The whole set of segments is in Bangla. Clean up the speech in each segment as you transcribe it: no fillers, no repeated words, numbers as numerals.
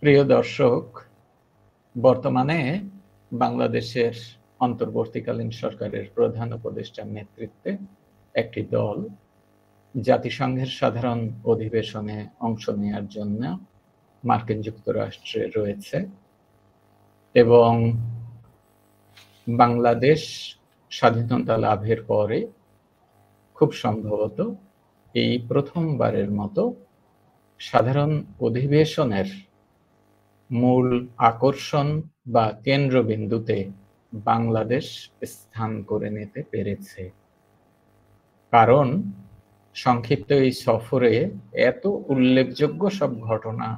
প্রিয় দর্শক, বর্তমানে বাংলাদেশের অন্তর্বর্তীকালীন সরকারের প্রধান উপদেষ্টার নেতৃত্বে একটি দল জাতিসংঘের সাধারণ অধিবেশনে অংশ নেওয়ার জন্য মার্কিন যুক্তরাষ্ট্রে রয়েছে এবং বাংলাদেশ স্বাধীনতা লাভের পরে খুব সম্ভবত এই প্রথমবারের মতো সাধারণ অধিবেশনের মূল আকর্ষণ বা কেন্দ্রবিন্দুতে বাংলাদেশ স্থান করে নিতে পেরেছে। কারণ সংক্ষিপ্ত এই সফরে এত উল্লেখযোগ্য সব ঘটনা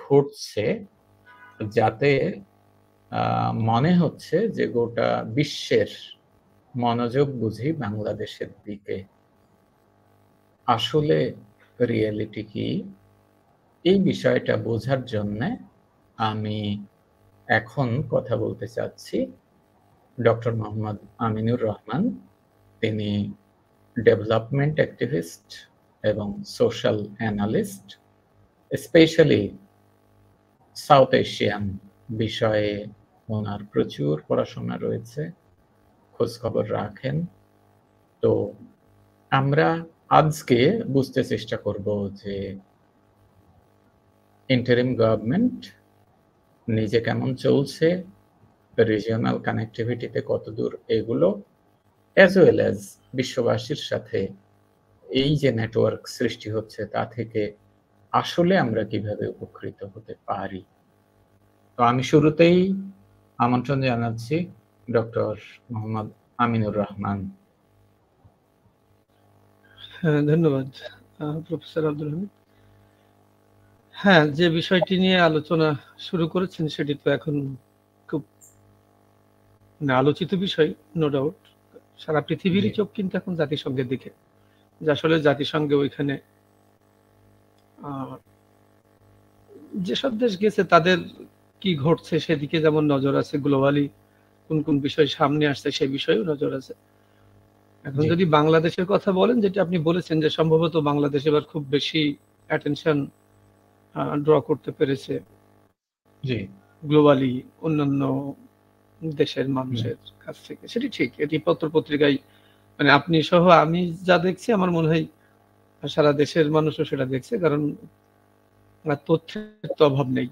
ঘটছে যাতে মনে হচ্ছে যে গোটা বিশ্বের মনোযোগ বুঝি বাংলাদেশের দিকে। আসলে রিয়েলিটি কি, এই বিষয়টা বোঝার জন্য আমি এখন কথা বলতে চাচ্ছি ডক্টর মোহাম্মদ আমিনুর রহমান। তিনি ডেভেলপমেন্ট অ্যাক্টিভিস্ট এবং social analyst, specially south Asian বিষয়ে ওনার প্রচুর পড়াশোনা রয়েছে, খোঁজ খবর রাখেন। তো আমরা আজকে বুঝতে চেষ্টা করব যে ইন্টারিম গভর্নমেন্ট নিজে কেমন চলছে, রিজিওনাল কানেক্টিভিটিতে কতদূর এগুলো, অ্যাজ ওয়েল অ্যাজ বিশ্ববাসীর সাথে এই যে নেটওয়ার্ক সৃষ্টি হচ্ছে তা থেকে আসলে আমরা কিভাবে উপকৃত হতে পারি। তো আমি শুরুতেই আমন্ত্রণ জানাচ্ছি ডক্টর মোহাম্মদ আমিনুর রহমান। ধন্যবাদ প্রফেসর আব্দুল হামিদ। হ্যাঁ, যে বিষয়টি নিয়ে আলোচনা শুরু করেছেন সেটি তো এখন খুব আলোচিত বিষয়, নো ডাউট। সারা পৃথিবীরই চোখ কিন্তু এখন জাতিসংঘের দিকে, যে আসলে জাতিসংঘে ওইখানে যেসব দেশ গেছে তাদের কি ঘটছে সেদিকে যেমন নজর আছে, গ্লোবালি কোন কোন বিষয় সামনে আসছে সেই বিষয়েও নজর আছে। এখন যদি বাংলাদেশের কথা বলেন, যেটা আপনি বলেছেন যে সম্ভবত বাংলাদেশ এবার খুব বেশি অ্যাটেনশন ড্র করতে পেরেছে গ্লোবালি অন্যান্য দেশের মানুষের কাছ থেকে, সেটি ঠিক। এটি পত্র পত্রিকায় মানে আপনি সহ আমি যা দেখছি আমার মনে হয় সারা দেশের মানুষও সেটা দেখছে, কারণ তথ্যের তো অভাব নেই।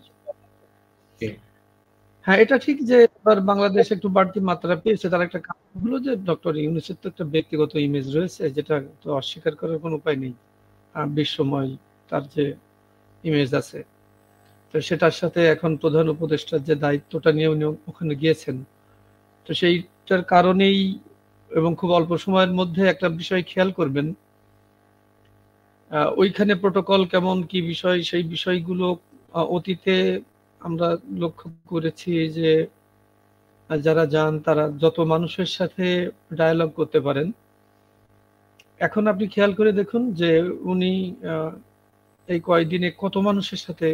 হ্যাঁ, এটা ঠিক যে এবার বাংলাদেশ একটু বাড়তি মাত্রা পেয়েছে। তার একটা কারণ হলো যে ডক্টর ইউনূসের তো একটা ব্যক্তিগত ইমেজ রয়েছে, যেটা তো অস্বীকার করার কোনো উপায় নেই। বিশ্বময় তার যে ইমেজ আছে, তো সেটার সাথে এখন প্রধান উপদেষ্টার যে দায়িত্বটা নিয়ে উনি ওখানে গিয়েছেন, তো সেইটার কারণেই এবং খুব অল্প সময়ের মধ্যে একটা বিষয় খেয়াল করবেন, ওইখানে প্রোটোকল কেমন, কি বিষয়, সেই বিষয়গুলো অতীতে আমরা লক্ষ্য করেছি যে যারা যান তারা যত মানুষের সাথে ডায়ালগ করতে পারেন, এখন আপনি খেয়াল করে দেখুন যে উনি এই কয়েকদিনে কত মানুষের সাথে,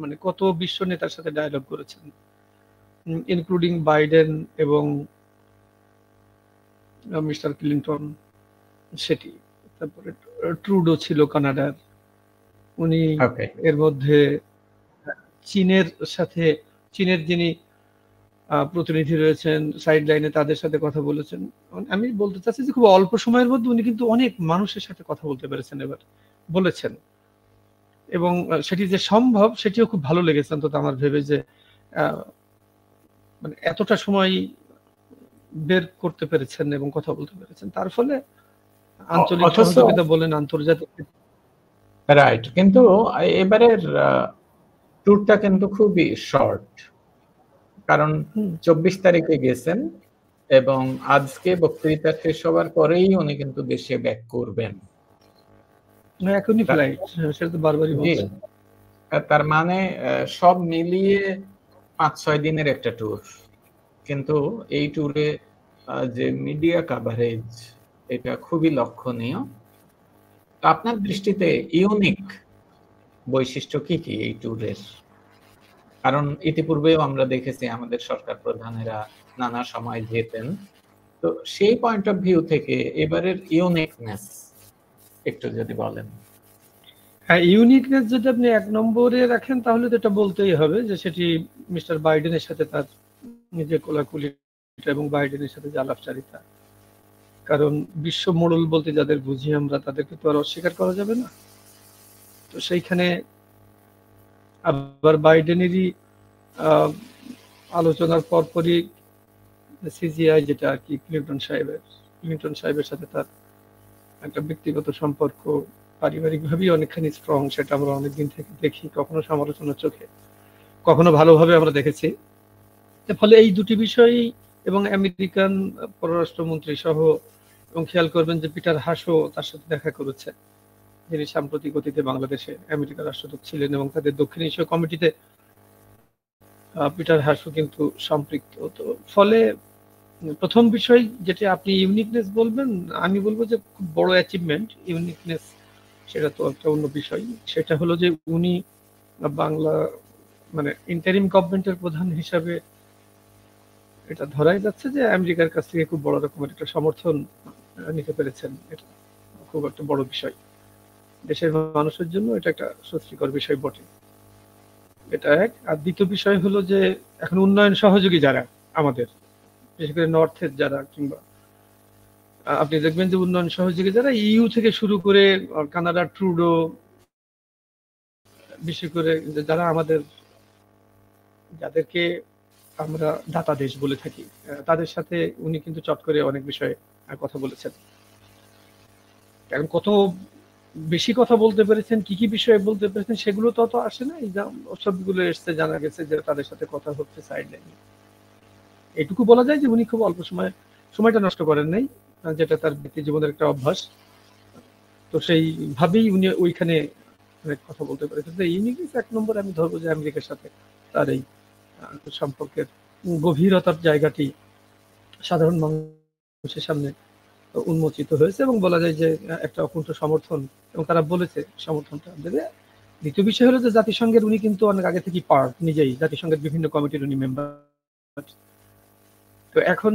মানে কত বিশ্ব নেতার সাথে ডায়ালগ করেছেন, ইনক্লুডিং বাইডেন এবং মিস্টার ক্লিন্টন, সেটি। তারপরে ট্রুডো ছিল কানাডার, উনি এর মধ্যে চীনের সাথে, চীনের যিনি প্রতিনিধি রয়েছেন সাইড লাইনে, তাদের সাথে কথা বলেছেন। আমি বলতে চাচ্ছি যে খুব অল্প সময়ের মধ্যে উনি কিন্তু অনেক মানুষের সাথে কথা বলতে পেরেছেন, এবার বলেছেন, এবং সেটি যে সম্ভব সেটিও খুব ভালো লেগেছে অন্তত আমার ভেবে, যে মানে এতটা সময় বের করতে পেরেছেন এবং কথা বলতে পেরেছেন। তার ফলে আঞ্চলিক সহযোগিতা বলেন, আন্তর্জাতিক, রাইট। কিন্তু এবারের ট্যুরটা কিন্তু খুবই শর্ট, কারণ 24 তারিখে গেছেন এবং আজকে বক্তৃতা শেষ হওয়ার পরেই উনি কিন্তু দেশে ব্যাক করবেন। এখনই ফ্লাইট, সেটা তো বারবারই বলছেন। তার মানে সব মিলিয়ে 5-6 দিনের একটা ট্যুর, কিন্তু এই ট্যুরে যে মিডিয়া কভারেজ, এটা খুবই লক্ষণীয়। আপনার দৃষ্টিতে ইউনিক বৈশিষ্ট্য কি কি এই ট্যুরের? কারণ ইতিপূর্বেও আমরা দেখেছি আমাদের সরকার প্রধানেরা নানা সময় যেতেন, তো সেই পয়েন্ট অফ ভিউ থেকে এবারের ইউনিকনেস একটু যদি বলেন। হ্যাঁ, ইউনিকনেস যদি আপনি 1 নম্বরে রাখেন তাহলে তো এটা বলতেই হবে যে সেটি মিস্টার বাইডেনের সাথে তার নিজের কোলাকুলি এবং বাইডেনের সাথে যে আলাপচারিতা। কারণ বিশ্ব মোড়ল বলতে যাদের বুঝি আমরা তাদেরকে তো আর অস্বীকার করা যাবে না। তো সেইখানে আবার বাইডেনেরই আলোচনার পরপরই সিজিআই যেটা আর কি ক্লিন্টন সাহেবের সাথে তার একটা ব্যক্তিগত সম্পর্ক পারিবারিকভাবেই অনেকখানি স্ট্রং, সেটা আমরা অনেকদিন থেকে দেখি, কখনো সমালোচনার চোখে, কখনো ভালোভাবে আমরা দেখেছি। ফলে এই দুটি বিষয় এবং আমেরিকান পররাষ্ট্রমন্ত্রী সহ, এবং খেয়াল করবেন যে পিটার হাসও তার সাথে দেখা করেছে, যিনি সাম্প্রতিক অতীতে বাংলাদেশে আমেরিকার রাষ্ট্রদূত ছিলেন, এবং তাদের দক্ষিণ এশীয় কমিটিতে পিটার হাসও কিন্তু সম্পৃক্ত। তো ফলে প্রথম বিষয় যেটা আপনি ইউনিকনেস বলবেন, আমি বলবো যে খুব বড় অ্যাচিভমেন্ট। ইউনিকনেস সেটা তো একটা অন্য বিষয়। সেটা হলো যে উনি বাংলা মানে ইন্টারিম গভর্নমেন্টের প্রধান হিসাবে এটা ধরাই যাচ্ছে যে আমেরিকার কাছ থেকে খুব বড় রকমের একটা সমর্থন নিতে পেরেছেন। এটা খুব একটা বড় বিষয়, দেশের মানুষের জন্য এটা একটা স্বস্তিকর বিষয় বটে। এটা এক। আর দ্বিতীয় বিষয় হলো যে এখন উন্নয়ন সহযোগী যারা আমাদের, বিশেষ করে নর্থের যারা, কিংবা আপনি দেখবেন যে উন্নয়ন সহযোগী যারা ইউ থেকে শুরু করে কানাডা, ট্রুডো, বিশেষ করে যারা আমাদের, যাদেরকে আমরা দাতা দেশ বলে থাকি, তাদের সাথে উনি কিন্তু চট করে অনেক বিষয়ে কথা বলেছেন। এখন কত বেশি কথা বলতে পেরেছেন, কি কি বিষয়ে বলতে পেরেছেন সেগুলো তত আসে না, সবগুলো এসছে, জানা গেছে যে তাদের সাথে কথা হচ্ছে সাইড লাইনে। এটুকু বলা যায় যে উনি খুব অল্প সময়টা নষ্ট করেন নাই, যেটা তার ব্যক্তি জীবনের একটা অভ্যাস। তো সেইভাবেই উনি ওইখানে কথা বলতে পেরেছেন। ইউনিকনেস 1 নম্বর আমি ধরবো যে আমেরিকার সাথে তার এই সম্পর্কের গভীরতার জায়গাটি সাধারণ মানুষের সামনে উন্মোচিত হয়েছে, এবং বলা যায় যে একটা অকুণ্ঠ সমর্থন, এবং তারা বলেছে সমর্থনটা দেবে। দ্বিতীয় বিষয় হলো যে জাতিসংঘের উনি কিন্তু অনেক আগে থেকে পার্ট, নিজেই জাতিসংঘের বিভিন্ন কমিটির উনি মেম্বার। তো এখন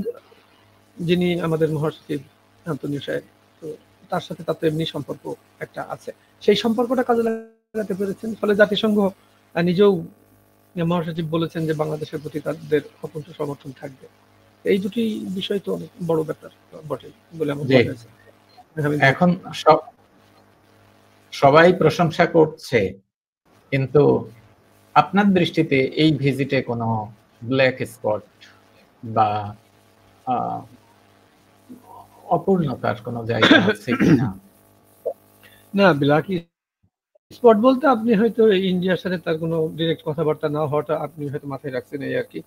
যিনি আমাদের মহাসচিব আন্তোনিও সাহেব, তো তার সাথে তার তো এমনি সম্পর্ক একটা আছে, সেই সম্পর্কটা কাজে লাগাতে পেরেছেন। ফলে জাতিসংঘ নিজেও, মহাসচিব বলেছেন যে বাংলাদেশের প্রতি তাদের অকুণ্ঠ সমর্থন থাকবে। এই দুটি বিষয় তো অনেক বড় ব্যাপার বটে বলে আমার মনে হয়েছে। এখন সবাই প্রশংসা করছে, কিন্তু আপনার দৃষ্টিতে এই ভিজিটে কোনো ব্ল্যাক স্পট বা অপূর্ণতার কোনো জায়গা আছে কিনা? না, ব্ল্যাক স্পট বলতে আপনি হয়তো ইন্ডিয়ার সাথে তার কোনো ডিরেক্ট কথাবার্তা না হওয়াটা আপনি হয়তো মাথায় রাখছেন, এই আর কি।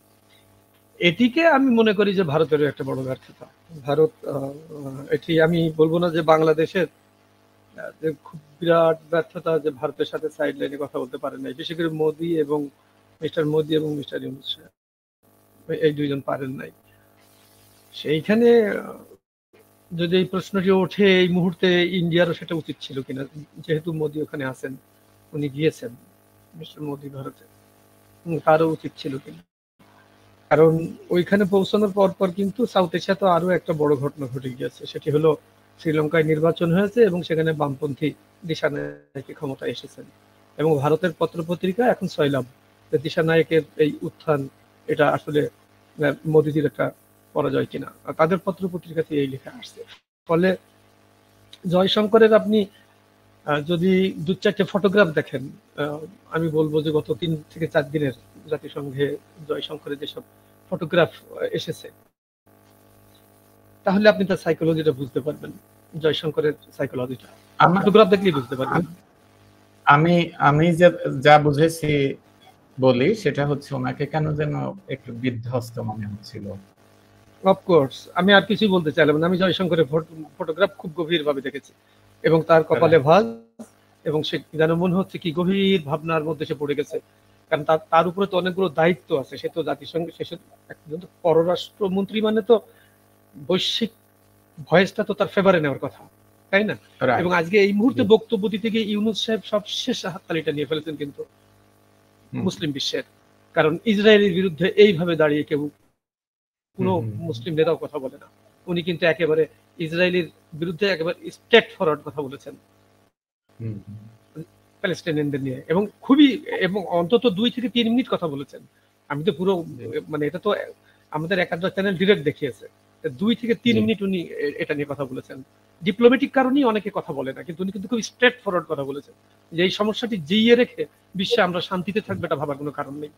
এটিকে আমি মনে করি যে ভারতেরও একটা বড় ব্যর্থতা। ভারত এটি আমি বলবো না যে বাংলাদেশের যে খুব বিরাট ব্যর্থতা যে ভারতের সাথে সাইড লাইনে কথা বলতে পারে নাই, বিশেষ করে মোদি এবং মিস্টার ইউনূস, এই দুইজন পারেন নাই। সেইখানে যদি এই প্রশ্নটি ওঠে এই মুহূর্তে, ইন্ডিয়ারও সেটা উচিত ছিল কিনা, যেহেতু মোদি ওখানে আছেন, উনি গিয়েছেন মিস্টার মোদি ভারতে, তারও উচিত ছিল কিনা। কারণ ওইখানে পৌঁছানোর পর কিন্তু সাউথ এশিয়া তো আরো একটা বড় ঘটনা ঘটে গিয়েছে, সেটি হলো শ্রীলঙ্কায় নির্বাচন হয়েছে এবং সেখানে বামপন্থী দিশানায়েক ক্ষমতায় এসেছেন, এবং ভারতের পত্রপত্রিকা এখন সয়লাভ দিশানায়েকের এই উত্থান এটা আসলে মোদিজির একটা পরাজয় কিনা, তাদের পত্রপত্রিকাতে এই লেখা আসছে। ফলে জয়শঙ্করের আপনি যদি 2-4টে ফটোগ্রাফ দেখেন, আমি বলবো যে গত 3 থেকে 4 দিনের জাতিসংঘে জয়শঙ্করের যেসব ফটোগ্রাফ এসেছে, তাহলে আপনি তার সাইকোলজিটা বুঝতে পারবেন, জয়শঙ্করের সাইকোলজিটা ফটোগ্রাফ দেখলেই বুঝতে পারবেন। আমি যা বুঝেছি বলি, সেটা হচ্ছে ওনাকে কেন যেন একটু বিধ্বস্ত মনে হচ্ছিল। অফকোর্স, আমি আর কিছুই বলতে চাইলাম না। আমি জয়শঙ্করের ফটোগ্রাফ খুব গভীরভাবে দেখেছি, এবং তার কপালে ভাঁজ, এবং সে যেন মনে হচ্ছে কি গভীর ভাবনার মধ্যে সে পড়ে গেছে। কারণ তার উপরে তো অনেকগুলো দায়িত্ব আছে, সে তো জাতিসংঘে শেষে একজন পররাষ্ট্রমন্ত্রী, মানে তো বৈশ্বিক ভয়েসটা তো তার ফেভারে নেওয়ার কথা, তাই না? এবং আজকে এই মুহূর্তে বক্তব্য দিতে গিয়ে ইউনূস সাহেব সবশেষ হাততালিটা নিয়ে ফেলেছেন কিন্তু মুসলিম বিশ্বের। কারণ ইসরায়েলের বিরুদ্ধে এইভাবে দাঁড়িয়ে কেউ, কোনো মুসলিম নেতাও কথা বলে না। উনি কিন্তু একেবারে ইসরায়েলের বিরুদ্ধে একেবারে স্ট্রেট ফরওয়ার্ড কথা বলেছেন। প্যালেস্টাইনিয়ানদের নিয়ে, এবং অন্তত 2 থেকে 3 মিনিট কথা বলেছেন। আমি তো পুরো মানে এটা তো আমাদের একাধিক চ্যানেল ডিরেক্ট দেখিয়েছে। 2 থেকে 3 মিনিট উনি এটা নিয়ে কথা বলেছেন। ডিপ্লোম্যাটিক কারণেই অনেকে কথা বলে না, কিন্তু উনি কিন্তু খুব স্ট্রেট ফরওয়ার্ড কথা বলেছেন যে এই সমস্যাটি জিইয়ে রেখে বিশ্বে আমরা শান্তিতে থাকবে এটা ভাবার কোনো কারণ নেই,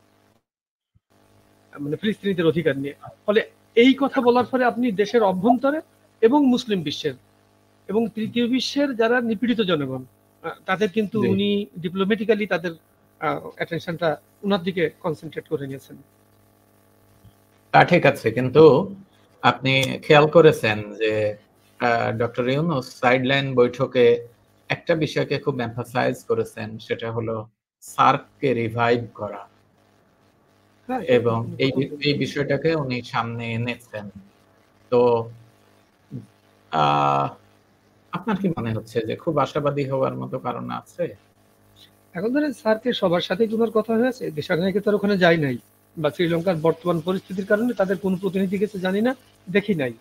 মানে ফিলিস্তিনিদের অধিকার নিয়ে। ফলে এই কথা বলার পরে আপনি দেশের অভ্যন্তরে এবং মুসলিম বিশ্বের এবং তৃতীয় বিশ্বের যারা নিপীড়িত জনগণ তাদের কিন্তু উনি ডিপ্লোম্যাটিক্যালি তাদের অ্যাটেনশনটা উনার দিকে কনসেন্ট্রেট করে নিয়েছেন। তা ঠিক আছে, কিন্তু আপনি খেয়াল করেছেন যে ডক্টর ইউনূস সাইডলাইন বৈঠকে একটা বিষয়কে খুব এমফাসাইজ করেছেন, সেটা হলো সার্ককে রিভাইভ করা, এবং এই বিষয়টাকে উনি সামনে এনেছেন। তো আপনার কি মনে হচ্ছে যে খুব আশাবাদী হওয়ার মতো কারণ আছে? এখন ধরেন সার্কে সবার সাথেই তোমার কথা হয়েছে, দেশের নায়িকা তো ওখানে যায় নাই, বা শ্রীলঙ্কার বর্তমান পরিস্থিতির কারণে তাদের কোন প্রতিনিধি গেছে জানি না, দেখি নাই,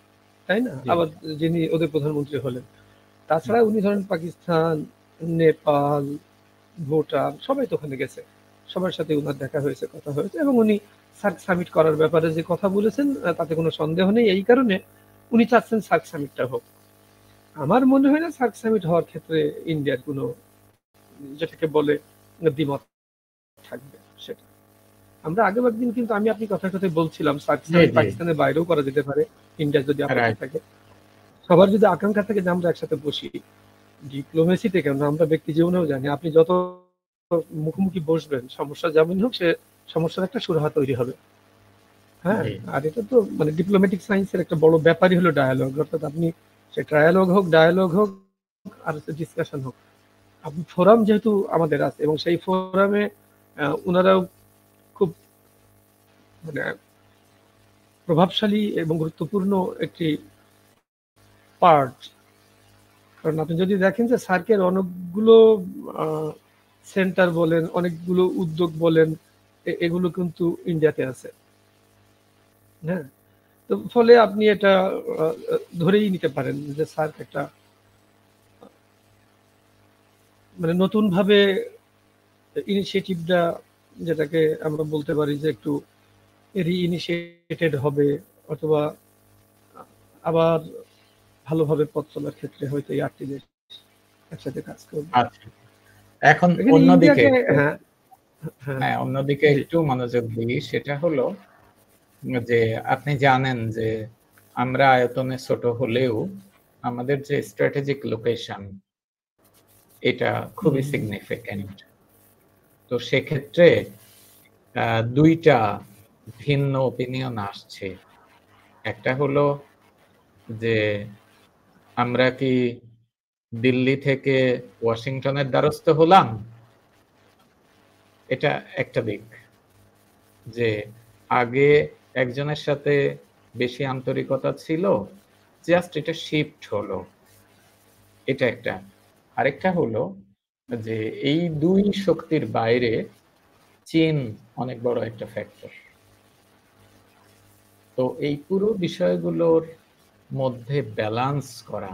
তাই না? আবার যিনি ওদের প্রধানমন্ত্রী হলেন, তাছাড়া উনি ধরেন পাকিস্তান, নেপাল, ভুটান সবাই তো ওখানে গেছে, সবার সাথে উনার দেখা হয়েছে, কথা হয়েছে, এবং উনি সার্ক সামিট করার ব্যাপারে যে কথা বলেছেন তাতে কোনো সন্দেহ নেই। এই কারণে উনি চাচ্ছেন সার্ক সামিটটা হোক। আমার মনে হয় না সার্ক সামিট হওয়ার ক্ষেত্রে ইন্ডিয়ার কোনো যেটাকে বলে দ্বিমত থাকবে। সেটা আমরা আগের দিন কিন্তু আপনি কথার কথায় বলছিলাম সার্ক সামিট পাকিস্তানের বাইরেও করা যেতে পারে, ইন্ডিয়া যদি আপত্তি থাকে, সবার যদি আকাঙ্ক্ষা থাকে যে আমরা একসাথে বসি ডিপ্লোমেসিতে, কেন আমরা ব্যক্তি জীবনেও জানি আপনি যত মুখোমুখি বসবেন সমস্যা যেমন হোক সে সমস্যার একটা সুরাহা তৈরি হবে। হ্যাঁ, আর এটা তো মানে ডিপ্লোম্যাটিক সায়েন্সের একটা বড় ব্যাপারই হলো ডায়ালগ, অর্থাৎ আপনি সে ট্রায়ালগ হোক, ডায়ালগ হোক আর ডিসকাশন হোক, আপনি ফোরাম যেহেতু আমাদের আছে এবং সেই ফোরামে ওনারাও খুব মানে প্রভাবশালী এবং গুরুত্বপূর্ণ একটি পার্ট। কারণ আপনি যদি দেখেন যে সার্কের অনেকগুলো সেন্টার বলেন, অনেকগুলো উদ্যোগ বলেন, এগুলো কিন্তু ইন্ডিয়াতে আছে। হ্যাঁ, তো ফলে আপনি এটা ধরেই নিতে পারেন যে সার্ক একটা মানে নতুন ভাবে ইনিশিয়েটিভটা, যেটাকে আমরা বলতে পারি যে একটু রিইনিশিয়েটেড হবে, অথবা আবার ভালোভাবে পথ চলার ক্ষেত্রে হয়তো এই 8টি দেশ একসাথে কাজ করবে। আচ্ছা, এখন অন্যদিকে অন্যদিকে একটু মনোযোগ দিই, সেটা হলো যে আপনি জানেন যে আমরা আয়তনে ছোট হলেও আমাদের যে স্ট্র্যাটেজিক লোকেশন এটা খুবই সিগনিফিক্যান্ট। তো সেক্ষেত্রে দুইটা ভিন্ন ওপিনিয়ন আসছে। একটা হলো যে আমরা কি দিল্লি থেকে ওয়াশিংটনের দ্বারস্থ হলাম, এটা একটা দিক, যে আগে একজনের সাথে বেশি আন্তরিকতা ছিল, জাস্ট এটা শিফট হলো, এটা একটা। আরেকটা হলো যে এই দুই শক্তির বাইরে চীন অনেক বড় একটা ফ্যাক্টর। তো এই পুরো বিষয়গুলোর মধ্যে ব্যালেন্স করা,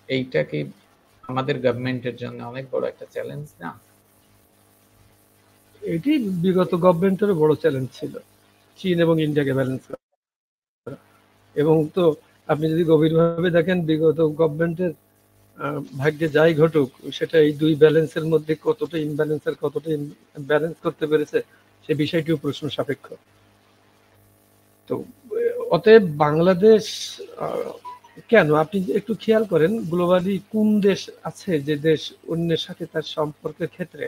এইটা কি আমাদের গভর্নমেন্টের জন্য অনেক বড় একটা চ্যালেঞ্জ না? এটি বিগত গভর্নমেন্টের বড় চ্যালেঞ্জ ছিল, চীন এবং ইন্ডিয়াকে ব্যালেন্স করা। এবং তো আপনি যদি গভীরভাবে দেখেন বিগত গভর্নমেন্টের ভাগ্যে যাই ঘটুক, সেটা এই দুই ব্যালেন্সের মধ্যে কতটা ইমব্যালেন্স আর কতটা ব্যালেন্স করতে পেরেছে সে বিষয়টিও প্রশ্ন সাপেক্ষ। তো অতএব বাংলাদেশ কেন, আপনি একটু খেয়াল করেন গ্লোবালি কোন দেশ আছে যে দেশ অন্যের সাথে তার সম্পর্কের ক্ষেত্রে,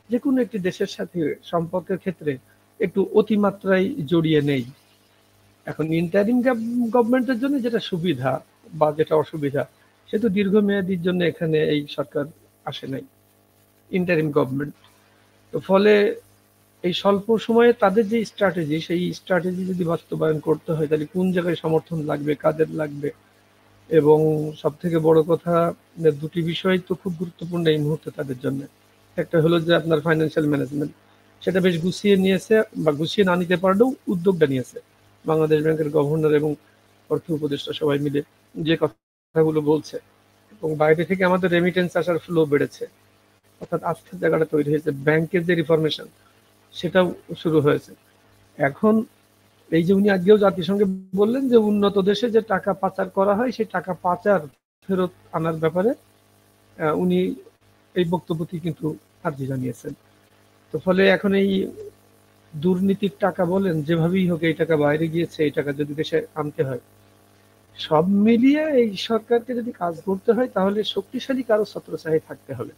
যে কোনো একটি দেশের সাথে সম্পর্কের ক্ষেত্রে একটু অতিমাত্রায় জড়িয়ে নেই। এখন ইন্টারিম গভর্নমেন্টের জন্য যেটা সুবিধা বা যেটা অসুবিধা, সে তো দীর্ঘমেয়াদীর জন্য এখানে এই সরকার আসে নাই, ইন্টারিম গভর্নমেন্ট। তো ফলে এই স্বল্প সময়ে তাদের যে স্ট্র্যাটেজি, সেই স্ট্র্যাটেজি যদি বাস্তবায়ন করতে হয় তাহলে কোন জায়গায় সমর্থন লাগবে, কাদের লাগবে, এবং সব থেকে বড় কথা দুটি বিষয় তো খুব গুরুত্বপূর্ণ এই মুহূর্তে তাদের জন্য। একটা হলো যে আপনার ফাইন্যান্সিয়াল ম্যানেজমেন্ট, সেটা বেশ গুছিয়ে নিয়েছে, বা গুছিয়ে না নিতে পারলেও উদ্যোগটা নিয়েছে বাংলাদেশ ব্যাংকের গভর্নর এবং অর্থ উপদেষ্টা সবাই মিলে যে কথাগুলো বলছে, এবং বাইরে থেকে আমাদের রেমিটেন্স আসার ফ্লো বেড়েছে। অর্থাৎ আস্থার জায়গাটা তৈরি হয়েছে, ব্যাংকের যে রিফরমেশন সেটাও শুরু হয়েছে। এখন এই যে উনি আজকেও জাতিসংঘে বললেন যে উন্নত দেশে যে টাকা পাচার করা হয় সেই টাকা পাচার ফেরত আনার ব্যাপারে উনি এই বক্তব্যটি কিন্তু আর্জি জানিয়েছেন। তো ফলে এখন এই দুর্নীতির টাকা বলেন যেভাবেই হোক এই টাকা বাইরে গিয়েছে, এই টাকা যদি দেশে আনতে হয়, সব মিলিয়ে এই সরকারকে যদি কাজ করতে হয় তাহলে শক্তিশালী কারো ছত্রছায়ায় থাকতে হবে।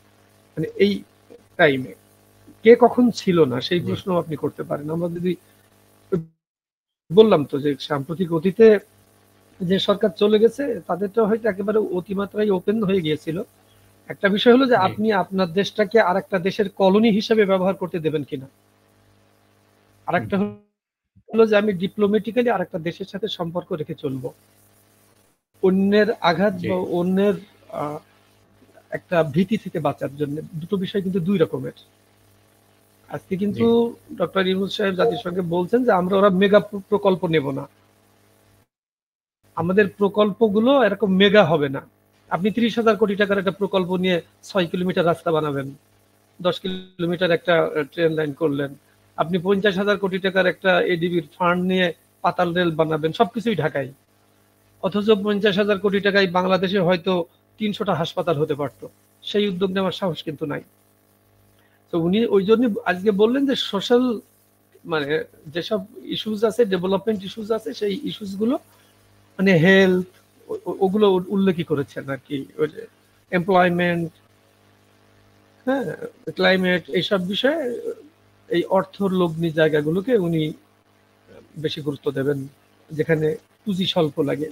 মানে এই টাইমে কে কখন ছিল না সেই প্রশ্ন আপনি করতে পারেন। আমরা যদি বললাম তো যে সাম্প্রতিক অতীতে যে সরকার চলে গেছে তাদেরটা হয়তো একেবারে অতিমাত্রায় ওপেন হয়ে গিয়েছিল। একটা বিষয় হলো যে আপনি আপনার দেশটাকে আরেকটা দেশের কলোনি হিসেবে ব্যবহার করতে দেবেন কিনা, আরেকটা হলো যে আমি ডিপ্লোম্যাটিক্যালি আরেকটা দেশের সাথে সম্পর্ক রেখে চলবো। অন্যের আঘাত বা অন্যের একটা ভীতি থেকে বাঁচার জন্য দুটো বিষয় কিন্তু দুই রকমের। আজকে কিন্তু ডক্টর ইউনূস সাহেব জাতিসংঘে বলছেন যে আমরা ওরা মেগা প্রকল্প নেব না, আমাদের প্রকল্পগুলো এরকম মেগা হবে না। আপনি 30,000 কোটি টাকার একটা প্রকল্প নিয়ে 6 কিলোমিটার রাস্তা বানাবেন, 10 কিলোমিটার একটা ট্রেন লাইন করলেন, আপনি 50,000 কোটি টাকার একটা এডিবির ফান্ড নিয়ে পাতাল রেল বানাবেন, সবকিছুই ঢাকায়। অথচ 50,000 কোটি টাকায় বাংলাদেশে হয়তো 300টা হাসপাতাল হতে পারত। সেই উদ্যোগ নেওয়ার সাহস কিন্তু নাই। তো উনি ওই জন্য আজকে বললেন যে সোশ্যাল মানে যেসব ইস্যুজ আছে, ডেভেলপমেন্ট ইস্যুজ আছে, সেই ইস্যুজ গুলো মানে হেলথ ওগুলো উল্লেখই করেছেন আর কি, এমপ্লয়মেন্ট, হ্যাঁ, ক্লাইমেট, এইসব বিষয়ে এই অর্থর লগ্নি জায়গাগুলোকে উনি বেশি গুরুত্ব দেবেন যেখানে পুঁজি স্বল্প লাগে।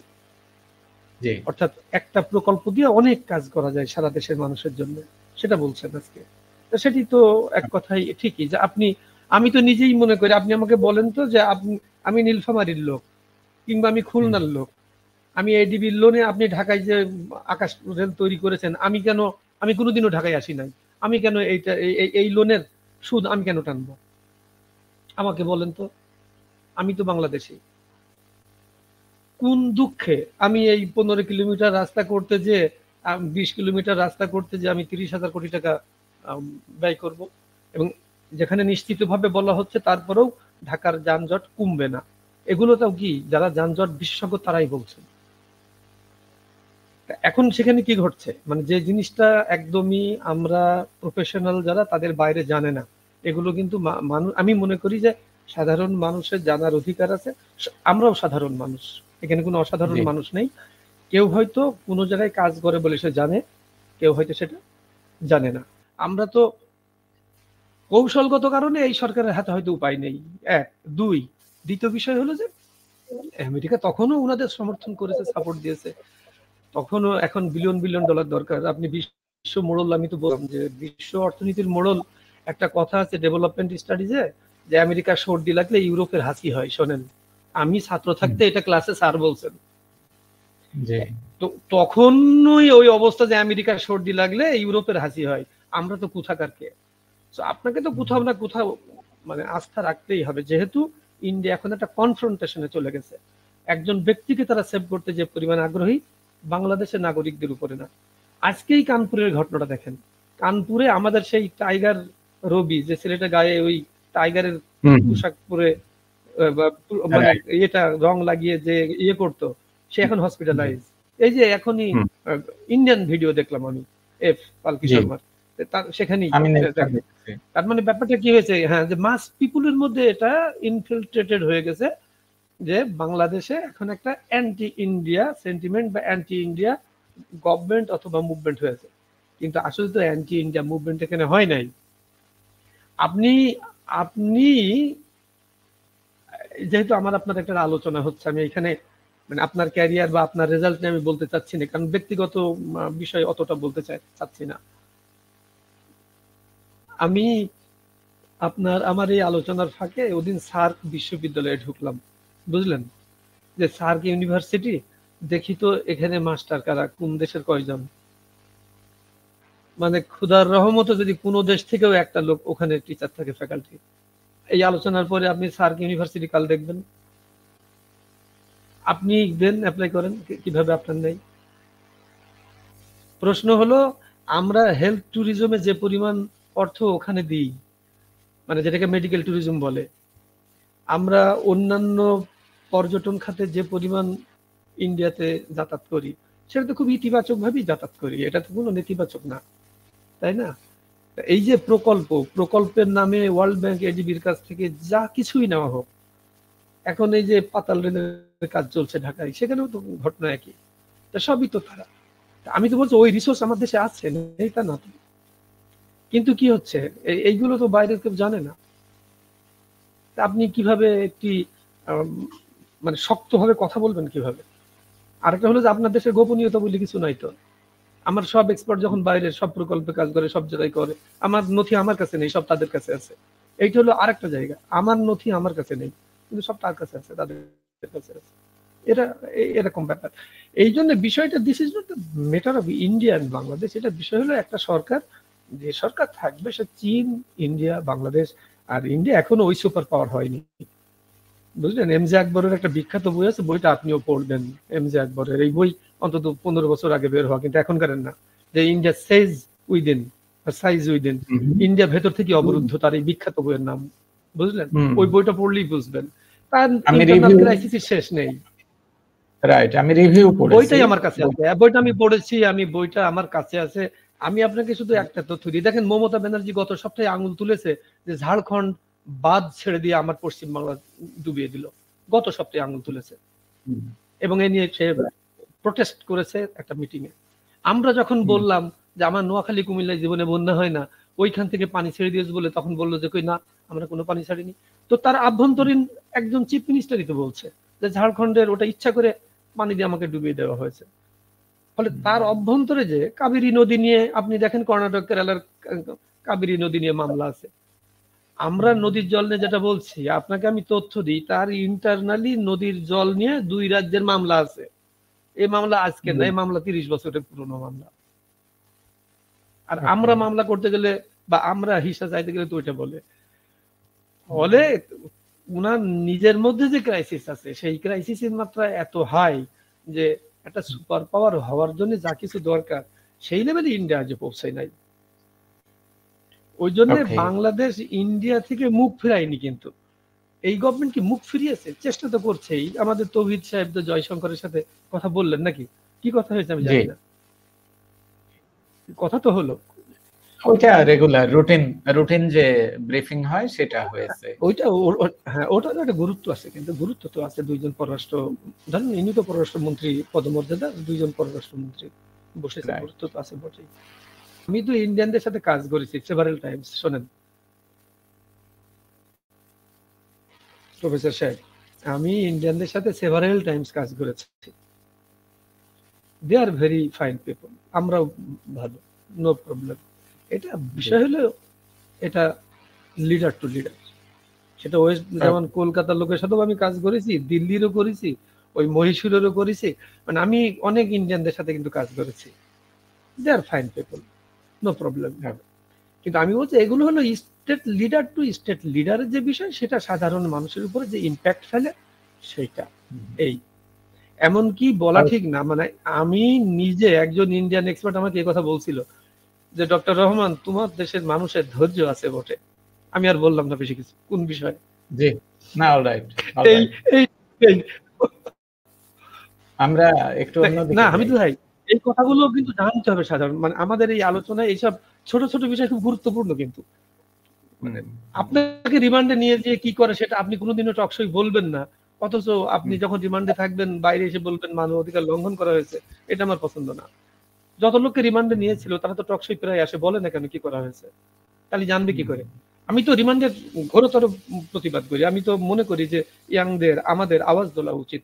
অর্থাৎ একটা প্রকল্প দিয়ে অনেক কাজ করা যায় সারা দেশের মানুষের জন্য, সেটা বলছেন আজকে। সেটি তো এক কথাই ঠিকই যে আপনি, আমি তো নিজেই মনে করি, আপনি আমাকে বলেন তো যে আমি নীলফামারীর লোক কিংবা আমি খুলনার লোক, আমি এডিবির লোনে আপনি ঢাকায় যে আকাশ রেল তৈরি করেছেন, আমি কোনোদিনও ঢাকায় আসি নাই, আমি কেন এইটা এই লোনের সুদ আমি কেন টানবো? আমাকে বলেন তো, আমি তো বাংলাদেশি। কোন দুঃখে আমি এই 15 কিলোমিটার রাস্তা করতে যে 20 কিলোমিটার রাস্তা করতে যে আমি 30,000 কোটি টাকা ব্যয় করব, এবং যেখানে নিশ্চিতভাবে বলা হচ্ছে তারপরেও ঢাকার যানজট কমবে না। এগুলো তো কি যারা যানজট বিশেষজ্ঞ তারাই বলছেন। এখন সেখানে কি ঘটছে, মানে যে জিনিসটা একদমই আমরা প্রফেশনাল যারা তাদের বাইরে জানে না, এগুলো কিন্তু আমি মনে করি যে সাধারণ মানুষের জানার অধিকার আছে। আমরাও সাধারণ মানুষ, এখানে কোনো অসাধারণ মানুষ নেই। কেউ হয়তো কোনো জায়গায় কাজ করে বলে সে জানে, কেউ হয়তো সেটা জানে না। আমরা তো কৌশলগত কারণে এই সরকারের হাতে হয়তো উপায় নেই, এক। দুই, দ্বিতীয় বিষয় হলো যে আমেরিকা তখনও ওনাদের সমর্থন করেছে, সাপোর্ট দিয়েছে, তখনও এখন বিলিয়ন বিলিয়ন ডলার দরকার। আপনি বিশ্ব মোড়ল, আমি তো বললাম যে বিশ্ব অর্থনীতির মোড়ল একটা কথা আছে ডেভেলপমেন্ট স্টাডিজে, যে আমেরিকার সর্দি লাগলে ইউরোপের হাসি হয়। শোনেন, আমি ছাত্র থাকতে এটা ক্লাসে স্যার বলছেন। তো তখনই ওই অবস্থা যে আমেরিকার সর্দি লাগলে ইউরোপের হাসি হয়। আমরা তো কোথাকার কে? আপনাকে তো কোথাও না কোথাও মানে আস্থা রাখতেই হবে, যেহেতু ইন্ডিয়া এখন একটা কনফ্রন্টেশনে চলে গেছে। একজন ব্যক্তিকে তারা সেভ করতে যে পরিমাণ আগ্রহী, বাংলাদেশের নাগরিকদের উপরে না। আজকেই কানপুরের ঘটনাটা দেখেন, কানপুরে আমাদের সেই টাইগার রবি যে ছেলেটা গায়ে ওই টাইগারের পোশাক পরে মানে এটা রং লাগিয়ে যে ইয়ে করতো, সে এখন হসপিটালাইজ। এই যে এখনই ইন্ডিয়ান ভিডিও দেখলাম আমি, এফ পালকি শর্মার, সেখানেই। তার মানে ব্যাপারটা কি হয়েছে, হ্যাঁ, যে মাস পিপুলের মধ্যে এটা ইনফিল্ট্রেটেড হয়ে গেছে যে বাংলাদেশে এখন একটা অ্যান্টি ইন্ডিয়া সেন্টিমেন্ট বা অ্যান্টি ইন্ডিয়া গভর্নমেন্ট অথবা মুভমেন্ট হয়েছে। কিন্তু আসলে তো অ্যান্টি ইন্ডিয়া মুভমেন্ট এখানে হয় নাই। আপনি আপনি যেহেতু আমার আপনার একটা আলোচনা হচ্ছে, আমি এখানে মানে আপনার ক্যারিয়ার বা আপনার রেজাল্ট নিয়ে আমি বলতে চাচ্ছি না, কারণ ব্যক্তিগত বিষয় অতটা বলতে চাচ্ছি না। আমি আমার এই আলোচনার ফাঁকে ওদিন সার্ক বিশ্ববিদ্যালয়ে ঢুকলাম, বুঝলেন, যে সার্ক ইউনিভার্সিটি, দেখি তো এখানে মাস্টার কারা, কোন দেশের কয়জন, মানে খুদার রহমতে যদি কোনো দেশ থেকেও একটা লোক ওখানে টিচার থাকে, ফ্যাকাল্টি। এই আলোচনার পরে আপনি সার্ক ইউনিভার্সিটি কাল দেখবেন, আপনি দেন অ্যাপ্লাই করেন, কিভাবে আপনার নেই। প্রশ্ন হলো আমরা হেলথ ট্যুরিজমে যে পরিমাণ অর্থ ওখানে দিই, মানে যেটাকে মেডিকেল ট্যুরিজম বলে, আমরা অন্যান্য পর্যটন খাতে যে পরিমাণ ইন্ডিয়াতে যাতায়াত করি সেটা তো খুব ইতিবাচক ভাবেই যাতায়াত করি, এটা তো কোনো নেতিবাচক না, তাই না? এই যে প্রকল্পের নামে ওয়ার্ল্ড ব্যাংক এডিবির কাছ থেকে যা কিছুই নেওয়া হোক, এখন এই যে পাতাল রেলের কাজ চলছে ঢাকায়, সেখানেও তো ঘটনা একই, সবই তো তারা। আমি তো বলছি ওই রিসোর্স আমার দেশে আছে, এটা না, কিন্তু কি হচ্ছে এইগুলো তো বাইরের কেউ জানে না। আপনি কিভাবে একটি মানে শক্তভাবে কথা বলবেন কিভাবে? আরেকটা হলো যে আপনার দেশের গোপনীয়তা বলে কিছু নাই তো। আমার সব এক্সপার্ট যখন বাইরের সব প্রকল্পে কাজ করে, সব জায়গায় করে, আমার নথি আমার কাছে নেই, সব তাদের কাছে আছে। এইটা হলো আরেকটা জায়গা, আমার নথি আমার কাছে নেই কিন্তু সব তার কাছে আছে, তাদের কাছে আছে। এটা এরকম ব্যাপার। এই জন্য বিষয়টা this is not matter of India and Bangladesh, এটা বিষয় হলো একটা সরকার, যে সরকার থাকবে সে চীন, ইন্ডিয়া, বাংলাদেশ। আর ইন্ডিয়া এখনো ওই সুপার পাওয়ার হয়নি, বুঝলেন? এমজে আকবরের একটা বিখ্যাত বই আছে, বইটা আপনিও পড়বেন, এমজে আকবরের এই বই অন্তত 15 বছর আগে বের হওয়া, কিন্তু এখনকার না, যে ইন্ডিয়া সেজ উইদিন, সাইজ উইদিন, ইন্ডিয়া ভেতর থেকে অবরুদ্ধ, তার এই বিখ্যাত বইয়ের নাম, বুঝলেন? ওই বইটা পড়লেই বুঝবেন, তার ইন্টারনাল ক্রাইসিস শেষ নেই। রাইট, আমি রিভিউ পড়েছি, বইটাই আমার কাছে আছে, বইটা আমি পড়েছি, আমি বইটা আমার কাছে আছে। আমি আপনাকে শুধু একটা তথ্য দিই, দেখেন মমতা ব্যানার্জি গত সপ্তাহে আঙুল তুলেছে যে ঝাড়খণ্ড বাদ ছেড়ে দিয়ে আমার পশ্চিমবাংলা ডুবিয়ে দিল, গত সপ্তাহে আঙুল তুলেছে, এবং এ নিয়ে সে প্রোটেস্ট করেছে একটা মিটিং এ। আমরা যখন বললাম যে আমার নোয়াখালী কুমিল্লায় জীবনে বন্যা হয় না, ওইখান থেকে পানি ছেড়ে দিয়েছে বলে, তখন বললো যে কই না, আমরা কোনো পানি ছাড়িনি। তো তার আভ্যন্তরীণ একজন চিফ মিনিস্টারই তো বলছে যে ঝাড়খণ্ডের ওটা ইচ্ছা করে পানি দিয়ে আমাকে ডুবিয়ে দেওয়া হয়েছে। ফলে তার অভ্যন্তরে যে কাবেরী নদী নিয়ে, আপনি দেখেন কর্ণাটক কেরালার কাবেরী নদী নিয়ে মামলা আছে। আমরা নদীর জল নিয়ে যেটা বলছি, আপনাকে আমি তথ্য দিই, তার ইন্টারনালি নদীর জল নিয়ে 2 রাজ্যের মামলা আছে। এই মামলা আজকে না, এই মামলা 30 বছরের পুরনো মামলা। আর আমরা মামলা করতে গেলে বা আমরা হিসা চাইতে গেলে তো ওইটা বলে। ফলে উনার নিজের মধ্যে যে ক্রাইসিস আছে, সেই ক্রাইসিসের মাত্রা এত হাই যে একটা সুপার পাওয়ার হওয়ার জন্য যা কিছু দরকার সেই লেভেলে ইন্ডিয়া আজ পৌঁছায় নাই। ওই জন্য বাংলাদেশ ইন্ডিয়া থেকে মুখ ফিরায়নি, কিন্তু এই গভর্নমেন্ট কি মুখ ফিরিয়েছে? চেষ্টা তো করছেই। আমাদের তৌহিদ সাহেব তো জয়শঙ্করের সাথে কথা বললেন নাকি? কি কথা হয়েছে আমি জানি না, কথা তো হলো, ওইটা রেগুলার রুটিন যে ব্রিফিং হয় সেটা হয়েছে। ওইটা হ্যাঁ, ওটা একটা গুরুত্ব আছে, কিন্তু গুরুত্ব তো আছে। 2 জন পররাষ্ট্র, ধরেন ইনি তো পররাষ্ট্রমন্ত্রী পদমর্যাদা, 2 জন পররাষ্ট্রমন্ত্রী বসেছে, গুরুত্ব তো আছে বটেই। আমি তো ইন্ডিয়ানদের সাথে কাজ করেছি সেভারাল টাইমস। শোনেন প্রফেসর সাহেব, আমি ইন্ডিয়ানদের সাথে সেভারাল টাইমস কাজ করেছি। দে আর ভেরি ফাইন পিপল, আমরাও ভালো, নো প্রবলেম। এটা বিষয় হলো এটা লিডার টু লিডার। সেটা ওয়েস্ট, যেমন কলকাতার লোকের সাথেও আমি কাজ করেছি, দিল্লিরও করেছি, ওই মহীশূরেরও করেছি, মানে আমি অনেক ইন্ডিয়ানদের সাথে কিন্তু কাজ করেছি। দে আর ফাইন পিপল, নো প্রবলেম। কিন্তু আমি বলছি এগুলো হলো স্টেট লিডার টু স্টেট লিডারের যে বিষয়, সেটা সাধারণ মানুষের উপরে যে ইম্প্যাক্ট ফেলে সেইটা। এই এমনকি বলা ঠিক না, মানে আমি নিজে একজন ইন্ডিয়ান এক্সপার্ট আমাকে এই কথা বলছিল যে ডক্টর রহমান, তোমার দেশের মানুষের ধৈর্য আছে বটে। আমি আর বললাম না বেশি কিছু। কোন বিষয়? জি না, অলরাইট। আমরা একটু অন্যদিকে না, হামিদুল ভাই, এই কথাগুলো কিন্তু জানতে হবে সাধারণ, মানে আমাদের এই আলোচনায় এইসব ছোট ছোট বিষয় খুব গুরুত্বপূর্ণ। কিন্তু মানে আপনাকে রিমান্ডে নিয়ে যে কি করে সেটা আপনি কোনোদিনও টকশোই বলবেন না, অথচ আপনি যখন রিমান্ডে থাকবেন বাইরে এসে বলবেন মানব অধিকার লঙ্ঘন করা হয়েছে। এটা আমার পছন্দ না। যত লোককে রিমান্ডে নিয়েছিল তারা তো টকশোই প্রায় আসে, বলে না কেন কি করা হয়েছে, তাহলে জানবে কি করে? আমি তো রিমান্ডের ঘোরতর প্রতিবাদ করি। আমি তো মনে করি যে ইয়াংদের আমাদের আওয়াজ তোলা উচিত।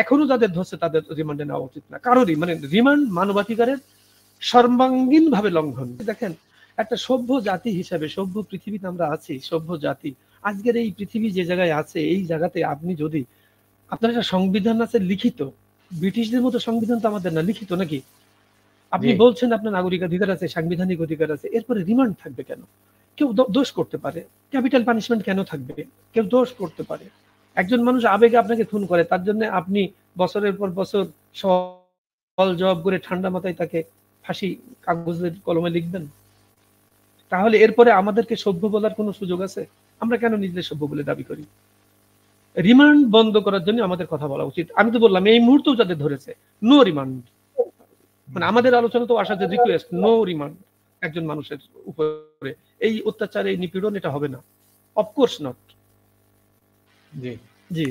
এখনো যাদের ধরছে তাদের রিমান্ডে নেওয়া উচিত না কারোরই। মানে রিমান্ড মানবাধিকারের সর্বাঙ্গীন ভাবে লঙ্ঘন। দেখেন, একটা সভ্য জাতি হিসাবে, সভ্য পৃথিবীতে আমরা আছি, সভ্য জাতি। আজকের এই পৃথিবী যে জায়গায় আছে, এই জায়গাতে আপনি যদি, আপনার একটা সংবিধান আছে লিখিত, ব্রিটিশদের মতো সংবিধান তো আমাদের না, লিখিত নাকি? আপনি বলছেন আপনার নাগরিকাধিকার আছে, সাংবিধানিক অধিকার আছে, এরপরে রিমান্ড থাকবে কেন? কেউ দোষ করতে পারে, ক্যাপিটাল পানিশমেন্ট কেন থাকবে? কেউ দোষ করতে পারে। একজন মানুষ আবেগে আপনাকে খুন করে, তার জন্য আপনি বছরের পর বছর সওয়াল জবাব করে ঠান্ডা মাথায় তাকে ফাঁসি কাগজের কলমে লিখবেন? তাহলে এরপরে আমাদেরকে সভ্য বলার কোনো সুযোগ আছে? আমরা কেন নিজেদের সভ্য বলে দাবি করি? রিমান্ড বন্ধ করার জন্য আমাদের কথা বলা উচিত। আমি তো বললাম এই মুহূর্তেও যাদের ধরেছে নো রিমান্ড, মানে আমাদের আলোচনা তো আসার যে রিকোয়েস্ট নো রিমান্ড একজন মানুষের উপরে, এই অত্যাচার এই নিপীড়ন এটা হবে না, অফকোর্স নট। জি জি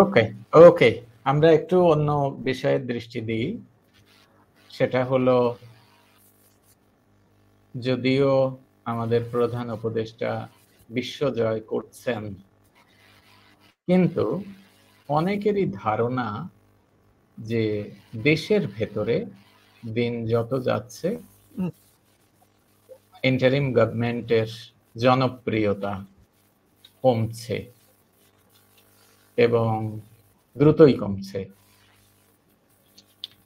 ওকে ওকে, আমরা একটু অন্য বিষয়ে দৃষ্টি দিই। সেটা হলো, যদিও আমাদের প্রধান উপদেষ্টা বিশ্বজয় করছেন, কিন্তু অনেকেরই ধারণা যে দেশের ভেতরে দিন যত যাচ্ছে ইন্টারিম গভর্নমেন্টের জনপ্রিয়তা কমছে এবং দ্রুতই কমছে।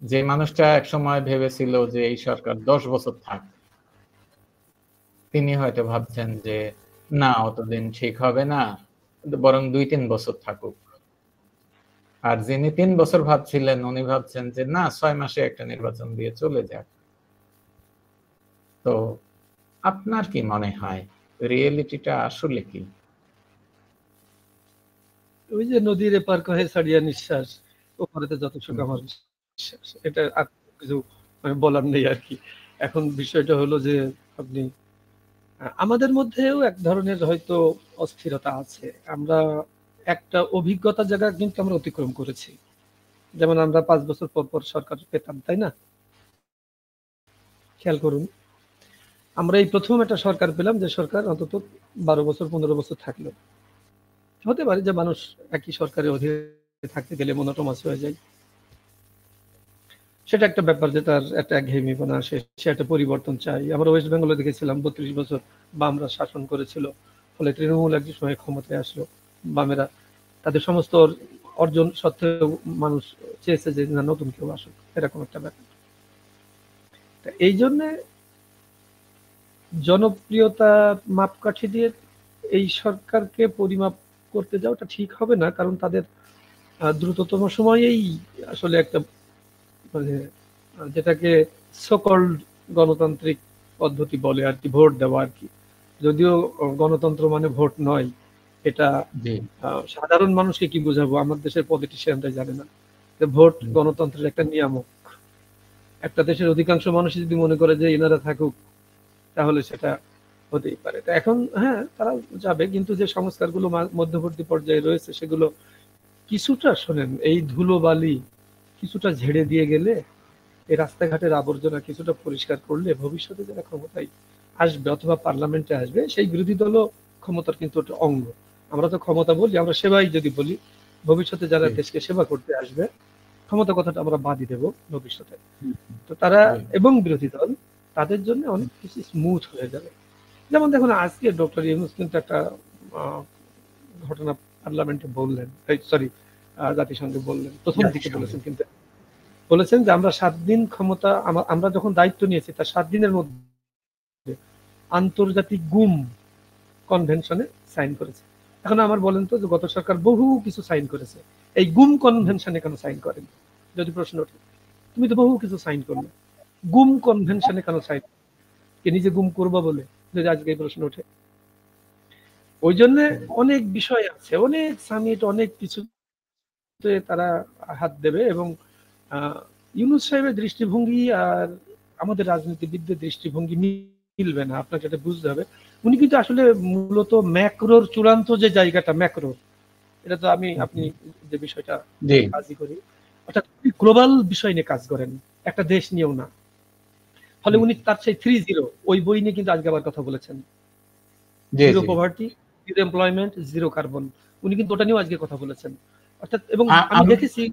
যে মানুষটা একসময় ভেবেছিল যে এই সরকার 10 বছর থাক, তিনি হয়তো ভাবছেন যে না, অতদিন ঠিক হবে না, বরং 2-3 বছর থাকুক। আর যিনি 3 বছর ভাবছিলেন, উনি ভাবছেন যে না, 6 মাসে একটা নির্বাচন দিয়ে চলে যাক। তো আপনার কি মনে হয় রিয়েলিটিটা আসলে কি? ওই যে নদীর এপার কহে ছাড়িয়া নিঃশ্বাস, ওপারেতে যত সুখ আমার বিশ্বাস, এটা আর কিছু মানে বলার নেই আর কি। এখন বিষয়টা হলো যে আপনি আমাদের মধ্যেও এক ধরনের হয়তো অস্থিরতা আছে। আমরা একটা অভিজ্ঞতার জায়গা কিন্তু আমরা অতিক্রম করেছি। যেমন আমরা 5 বছর পর পর সরকার পেতাম, তাই না? খেয়াল করুন, আমরা এই প্রথম একটা সরকার পেলাম যে সরকার অন্তত 12 বছর 15 বছর থাকলো। হতে পারে যে মানুষ একই সরকারের অধীনে থাকতে গেলে মনোটোমাস হয়ে যায়, সেটা একটা ব্যাপার, যে তার একটা একঘেয়েমিপনা আসে, সে একটা পরিবর্তন চাই। আমরা ওয়েস্ট বেঙ্গলে দেখেছিলাম 32 বছর বামরা শাসন করেছিল, ফলে তৃণমূল একই সময় ক্ষমতায় আসলো। বামেরা তাদের সমস্ত অর্জন সত্ত্বেও মানুষ চেয়েছে যে না, নতুন কেউ আসুক, এরকম একটা ব্যাপার। এই জন্যে জনপ্রিয়তা মাপকাঠি দিয়ে এই সরকারকে পরিমাপ করতে যাওয়াটা ঠিক হবে না, কারণ তাদের দ্রুততম সময়েই আসলে একটা মানে যেটাকে সকল্ড গণতান্ত্রিক পদ্ধতি বলে আর কি, ভোট দেওয়া আর কি। যদিও গণতন্ত্র মানে ভোট নয়, এটা সাধারণ মানুষকে কি বোঝাবো, আমার দেশের পলিটিশিয়ানরা জানে না ভোট গণতন্ত্রের একটা নিয়ামক। একটা দেশের অধিকাংশ মানুষ যদি মনে করে যে এনারা থাকুক, তাহলে সেটা হতেই পারে। তো এখন হ্যাঁ, তারা যাবে, কিন্তু যে সংস্কারগুলো মধ্যবর্তী পর্যায়ে রয়েছে সেগুলো কিছুটা, শোনেন, এই ধুলো বালি কিছুটা ঝেড়ে দিয়ে গেলে, এই রাস্তাঘাটের আবর্জনা কিছুটা পরিষ্কার করলে, ভবিষ্যতে যারা ক্ষমতায় আসবে অথবা পার্লামেন্টে আসবে, সেই বিরোধী দলও ক্ষমতার কিন্তু একটা অঙ্গ। আমরা তো ক্ষমতা বলি, আমরা সেবাই যদি বলি, ভবিষ্যতে যারা দেশকে সেবা করতে আসবে, ক্ষমতা কথাটা আমরা বাদই দেব ভবিষ্যতে। তো তারা এবং বিরোধী দল, তাদের জন্য অনেক কিছু স্মুথ হয়ে যাবে। যেমন দেখুন, আজকে ডক্টর ইউনূস কিন্তু একটা ঘটনা পার্লামেন্টে বললেন, সরি জাতিসংঘে বললেন, প্রথম দিকে বলেছেন, কিন্তু বলেছেন যে আমরা 7 দিন ক্ষমতা, আমরা যখন দায়িত্ব নিয়েছি তার 7 দিনের মধ্যে আন্তর্জাতিক গুম কনভেনশনে সাইন করেছে। এখন আমার বলেন তো, যে গত সরকার বহু কিছু সাইন করেছে, এই গুম কনভেনশনে কেন সাইন করেন? যদি প্রশ্ন ওঠে, তুমি তো বহু কিছু সাইন করলে, গুম কনভেনশনে কেন সাইন? কে নিজে গুম করবা বলে? যদি আজকে এই প্রশ্ন ওঠে। ওই জন্য অনেক বিষয় আছে, অনেক সামিট, অনেক কিছুতে তারা হাত দেবে, এবং ইউনূস সাহেবের দৃষ্টিভঙ্গি আর আমাদের রাজনীতিবিদদের দৃষ্টিভঙ্গি মিলবে না, আপনাকে এটা বুঝতে হবে। উনি কিন্তু আসলে মূলত ম্যাক্রোর চূড়ান্ত যে জায়গাটা, ম্যাক্রো, এটা তো আপনি যে বিষয়টা কাজই করি, অর্থাৎ গ্লোবাল বিষয় নিয়ে কাজ করেন, একটা দেশ নিয়েও না। ফলে উনি তার সেই 3-0 ওই বই নিয়ে কিন্তু আজকে আবার কথা বলেছেন, zero poverty, zero employment, zero carbon. উনি কিন্তু ওটা নিয়েও আজকে কথা বলেছেন। অর্থাৎ, এবং আমি দেখেছি,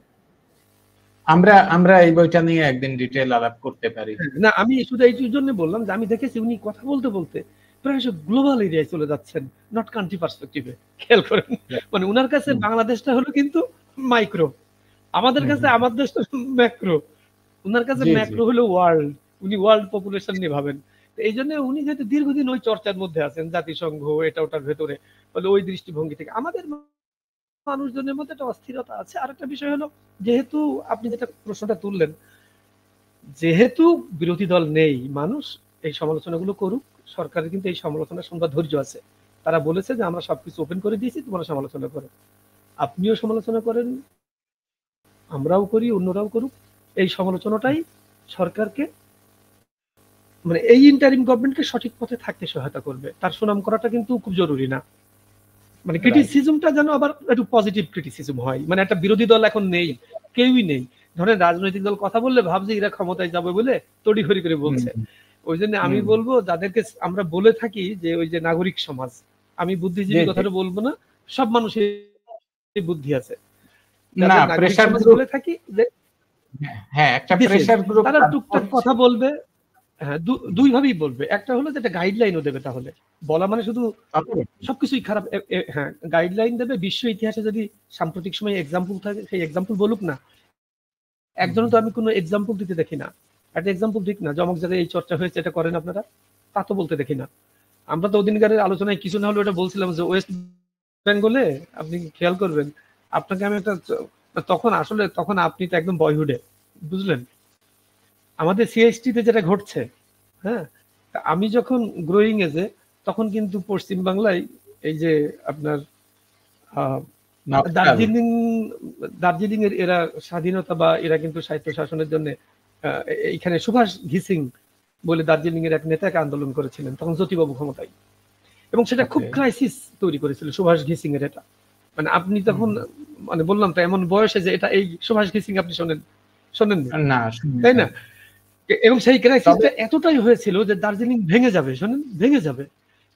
আমরা এই বইটা নিয়ে একদিন ডিটেইল আলাপ করতে পারি। না, আমি শুধু এই জন্য বললাম যে আমি দেখেছি উনি কথা বলতে বলতে প্রায় সব গ্লোবাল এরিয়ায় চলে যাচ্ছেন, নট কান্ট্রি পার্সপেক্টিভে। খেয়াল করেন, মানে উনার কাছে বাংলাদেশটা হলো কিন্তু মাইক্রো, আমাদের কাছে আমার দেশটা ম্যাক্রো, উনার কাছে ম্যাক্রো হলো ওয়ার্ল্ড, উনি ওয়ার্ল্ড পপুলেশন নিয়ে ভাবেন। এই জন্য উনি যেহেতু দীর্ঘদিন ওই চর্চার মধ্যে আছেন, জাতিসংঘ এটা ওটার ভেতরে, বলে ওই দৃষ্টিভঙ্গি থেকে আমাদের মানুষজনের মধ্যে একটা অস্থিরতা আছে। আর একটা বিষয় হলো, যেহেতু আপনি যেটা প্রশ্নটা তুললেন, যেহেতু বিরোধী দল নেই, মানুষ এই সমালোচনাগুলো করুক, সরকারের কিন্তু এই সমালোচনা শুনবার ধৈর্য আছে। তারা বলেছে যে আমরা সবকিছু ওপেন করে দিয়েছি, তোমরা সমালোচনা করো। আপনিও সমালোচনা করেন, আমরাও করি, অন্যরাও করুক। এই সমালোচনাটাই সরকারকে, মানে এই ইন্টারিম গভর্নমেন্টকে সঠিক পথে থাকতে সহায়তা করবে। তার সুনাম করাটা কিন্তু খুব জরুরি না, মানে ক্রিটিসিজমটা যেন আবার একটু পজিটিভ ক্রিটিসিজম হয়। মানে একটা বিরোধী দল এখন নেই, কেউই নেই, ধরেন রাজনৈতিক দল কথা বললে ভাবছে এরা ক্ষমতায় যাবে বলে তড়িঘড়ি করে বলছে। ওই জন্য আমি বলবো যাদেরকে আমরা বলে থাকি যে ওই যে নাগরিক সমাজ, আমি বুদ্ধিজীবী কথাটা বলবো না, সব মানুষের বুদ্ধি আছে, নাগরিক সমাজ বলে থাকি যে হ্যাঁ একটা প্রেসার গ্রুপ তারা টুকটাক কথা বলবে। হ্যাঁ, দুই ভাবেই বলবে। একটা হলো যেটা গাইডলাইনও দেবে, তাহলে বলা মানে শুধু সবকিছুই খারাপ। হ্যাঁ, গাইডলাইন দেবে। বিশ্ব ইতিহাসে যদি সাম্প্রতিক সময়ে এক্সাম্পল থাকে সেই এক্সাম্পল বলুক না। একজন তো আমি কোনো এক্সাম্পল দিতে দেখি না, একটা এক্সাম্পল দিক না, জমক জায়গায় এই চর্চা হয়েছে এটা করেন আপনারা, তা তো বলতে দেখি না। আমরা তো ওদিনকারের আলোচনায় কিছু না হলে ওটা বলছিলাম যে ওয়েস্ট বেঙ্গলে আপনি খেয়াল করবেন, আপনাকে আমি একটা, তখন আপনি তো একদম বয়হুডে, বুঝলেন, আমাদের সিএসটিতে যেটা ঘটছে, হ্যাঁ, আমি যখন গ্রোয়িং এজে তখন কিন্তু পশ্চিম বাংলায় এই যে আপনার দার্জিলিং এর এরা স্বাধীনতা বা এরা কিন্তু সাহিত্য শাসনের জন্য এইখানে সুভাষ ঘিসিং বলে দার্জিলিং এর এক নেতাকে আন্দোলন করেছিলেন, তখন জ্যোতিবাবু ক্ষমতায়, এবং সেটা খুব ক্রাইসিস তৈরি করেছিল সুভাষ ঘিসিং এর। এটা মানে আপনি তখন, মানে বললাম তো এমন বয়সে যে এটা, এই সুভাষ ঘিসিং আপনি শোনেন না, তাই না? এবং সেই ক্রাইসিসটা এতটাই হয়েছিল যে দার্জিলিং ভেঙে যাবে, শোনেন, ভেঙে যাবে।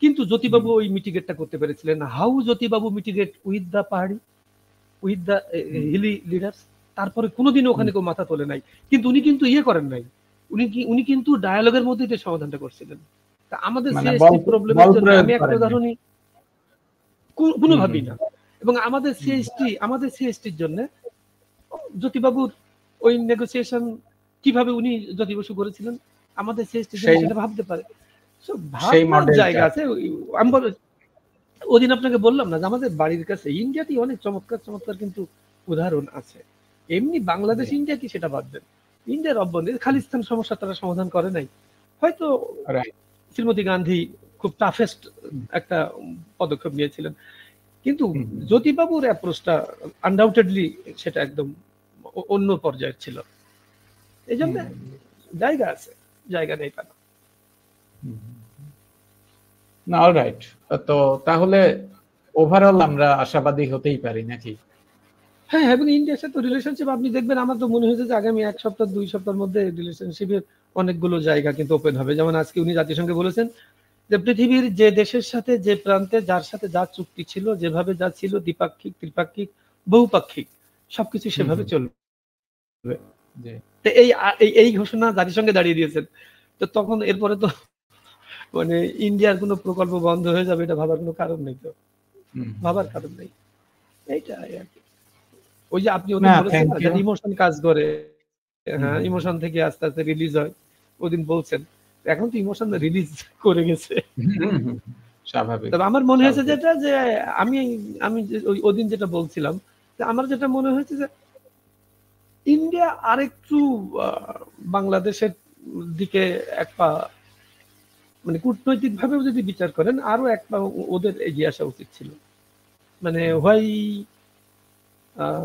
কিন্তু জ্যোতিবাবু ওই মিটিগেটটা করতে পেরেছিলেন। How Jyotibabu mitigate with the পাহাড়ি, উইথ দ্য হিলি লিডার্স। তারপরে কোনোদিন ওখানে কেউ মাথা তোলে নাই, কিন্তু উনি কিন্তু ইয়ে করেন নাই, উনি কিন্তু ডায়ালগের মধ্যে এটা সমাধানটা করছিলেন। তা আমাদের সিএসটি প্রবলেমের জন্য আমি একটা উদাহরণই কোনোভাবেই না। এবং আমাদের সিএসটির জন্য জ্যোতিবাবুর ওই নেগোসিয়েশন কিভাবে উনি যদি বসু করেছিলেন, আমাদের সিএসটি সেটা ভাবতে পারে। ভাবনার জায়গা আছে। আমি ওদিন আপনাকে বললাম না যে আমাদের বাড়ির কাছে ইন্ডিয়াতেই অনেক চমৎকার চমৎকার কিন্তু উদাহরণ আছে। এমনি বাংলাদেশ ইন্ডিয়া কি সেটা বাদ দেন, ইন্ডিয়ার অভ্যন্তরে খালিস্তান সমস্যা তারা সমাধান করে নাই। হয়তো শ্রীমতী গান্ধী খুব টাফেস্ট একটা পদক্ষেপ নিয়েছিলেন, কিন্তু জ্যোতিবাবুর অ্যাপ্রোচটা আনডাউটেডলি সেটা একদম অন্য পর্যায়ের ছিল। এই জন্য জায়গা আছে, জায়গা নেই তা না। অলরাইট, তো তাহলে ওভারঅল আমরা আশাবাদী হতেই পারি নাকি? হ্যাঁ, এবং ইন্ডিয়ার সাথে রিলেশনশিপ আপনি দেখবেন, আমার তো মনে হয়েছে যে আগামী 1 সপ্তাহ 2 সপ্তাহের মধ্যে রিলেশনশিপের অনেকগুলো জায়গা কিন্তু ওপেন হবে। যেমন আজকে উনি জাতিসংঘে বলেছেন যে পৃথিবীর যে দেশের সাথে যে প্রান্তে যার সাথে যা চুক্তি ছিল, যেভাবে যা ছিল, দ্বিপাক্ষিক, ত্রিপাক্ষিক, বহুপাক্ষিক, সবকিছু সেভাবে চলবে। এই ঘোষণা জাতিসংঘে দাঁড়িয়ে দিয়েছেন। তো তখন এরপরে তো মানে ইন্ডিয়ার কোনো প্রকল্প বন্ধ হয়ে যাবে এটা ভাবার কোনো কারণ নেই, তো ভাবার কারণ নেই। এইটাই আর কি। ওই যে আপনি ওদিন বলেছেন না যে ইমোশন কাজ করে, হ্যাঁ, ইমোশন থেকে আস্তে আস্তে রিলিজ হয়, ওদিন বলছেন, এখন তো ইমোশন রিলিজ করে গেছে স্বাভাবিক। তবে আমার মনে হয়েছে যেটা, যে আমি ওদিন যেটা বলছিলাম, যে আমার যেটা মনে হয়েছে যে ইন্ডিয়া আরেকটু বাংলাদেশের দিকে এক পা, মানে কূটনৈতিক ভাবেও যদি বিচার করেন আরো এক পা ওদের এগিয়ে আসা উচিত ছিল। মানে হোয়াই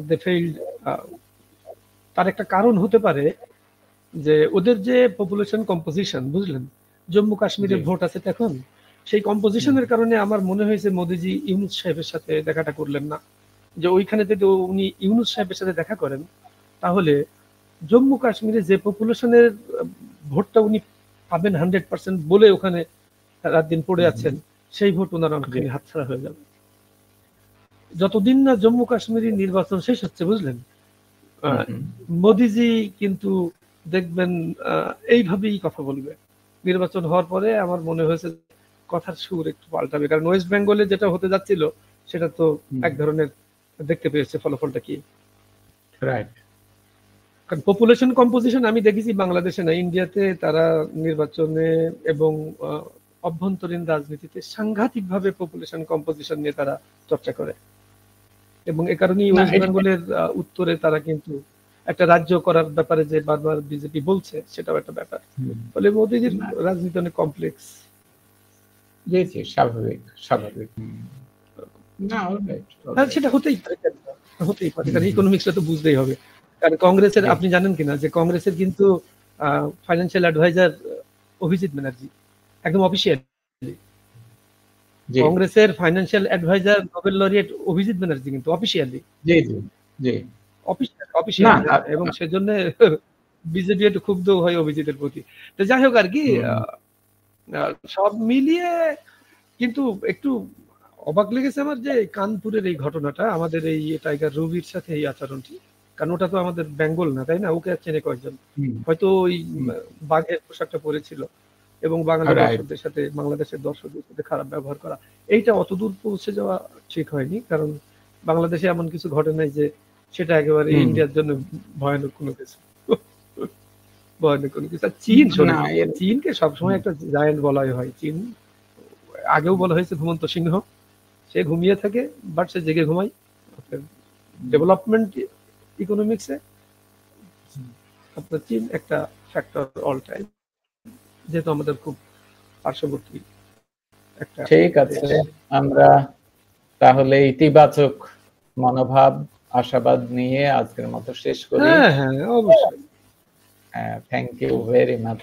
দে ফেইল্ড, তার একটা কারণ হতে পারে যে ওদের যে পপুলেশন কম্পোজিশন, বুঝলেন, জম্মু কাশ্মীরের ভোট আছে এখন, সেই কম্পোজিশনের কারণে আমার মনে হয়েছে মোদিজি ইউনূস সাহেবের সাথে দেখাটা করলেন না। যে ওইখানে যদি উনি ইউনূস সাহেবের সাথে দেখা করেন, তাহলে জম্মু কাশ্মীরে যে পপুলেশনের ভোটটা উনি পাবেন 100% বলে ওখানে রাত দিন পড়ে আছেন, সেই ভোট ওনার অনেকখানি হাতছাড়া হয়ে যাবে। যতদিন না জম্মু কাশ্মীরের নির্বাচন শেষ হচ্ছে, বুঝলেন, মোদিজি কিন্তু দেখবেন এইভাবেই কথা বলবে। নির্বাচন হওয়ার পরে আমার মনে হয়েছে কথার সুর একটু পাল্টাবে, কারণ ওয়েস্ট বেঙ্গলে যেটা হতে যাচ্ছিল সেটা তো এক ধরনের দেখতে পেয়েছে ফলাফলটা কি। রাইট, কারণ পপুলেশন কম্পোজিশন আমি দেখেছি বাংলাদেশে না, ইন্ডিয়াতে তারা নির্বাচনে এবং অভ্যন্তরীণ রাজনীতিতে সাংঘাতিকভাবে পপুলেশন কম্পোজিশন নিয়ে তারা চর্চা করে, এবং এ কারণেই ওয়েস্ট বেঙ্গলের উত্তরে তারা কিন্তু একটা রাজ্য করার ব্যাপারে যে বারবার বিজেপি বলছে, সেটাও একটা ব্যাপার। ফলে মোদিজির রাজনীতি অনেক কমপ্লেক্স। জি জি, স্বাভাবিক স্বাভাবিক। না, হ্যাঁ, সেটা হতেই পারে, কারণ ইকোনমিক্সটা তো বুঝতেই হবে। কারণ কংগ্রেসের, আপনি জানেন কিনা যে কংগ্রেসের কিন্তু ফাইন্যান্সিয়াল অ্যাডভাইজার অভিজিৎ ব্যানার্জি, একদম অফিসিয়ালি। কংগ্রেসের financial adviser Nobel laureate Abhijit Banerjee কিন্তু অফিসিয়ালি। জি জি জি, অফিসিয়ালি। এবং সেজন্য বিজেপি একটু ক্ষুব্ধ হয় অভিজিতের প্রতি। তো যাই হোক আর কি, সব মিলিয়ে কিন্তু একটু অবাক লেগেছে আমার যে কানপুরের এই ঘটনাটা, আমাদের এই টাইগার রবির সাথে এই আচরণটি। কারণ ওটা তো আমাদের বেঙ্গল না, তাই না? ওকে চেনে কয়েকজন? হয়তো ওই বাঘের পোশাকটা পরেছিল এবং বাঙালি দর্শকদের সাথে, বাংলাদেশের দর্শকদের সাথে খারাপ ব্যবহার করা, এইটা অতদূর পৌঁছে যাওয়া ঠিক হয়নি। কারণ বাংলাদেশে এমন কিছু ঘটে নাই যে সেটা একেবারে ইন্ডিয়ার জন্য ভয়ানক কোনো কিছু। ভয়ানক কোনো কিছু। চীন, চীনকে সবসময় একটা জায়ান্ট বলাই হয়। চীন আগেও বলা হয়েছে ঘুমন্ত সিংহ, সে ঘুমিয়ে থাকে বাট সে জেগে ঘুমায়। ডেভেলপমেন্ট ইকোনমিক্সে আপনার চীন একটা ফ্যাক্টর অল টাইম, যেহেতু আমাদের খুব পার্শ্ববর্তী একটা। ঠিক আছে, আমরা তাহলে ইতিবাচক মনোভাব, আশাবাদ নিয়ে আজকের মতো শেষ করি। হ্যাঁ হ্যাঁ, অবশ্যই। Thank you very much.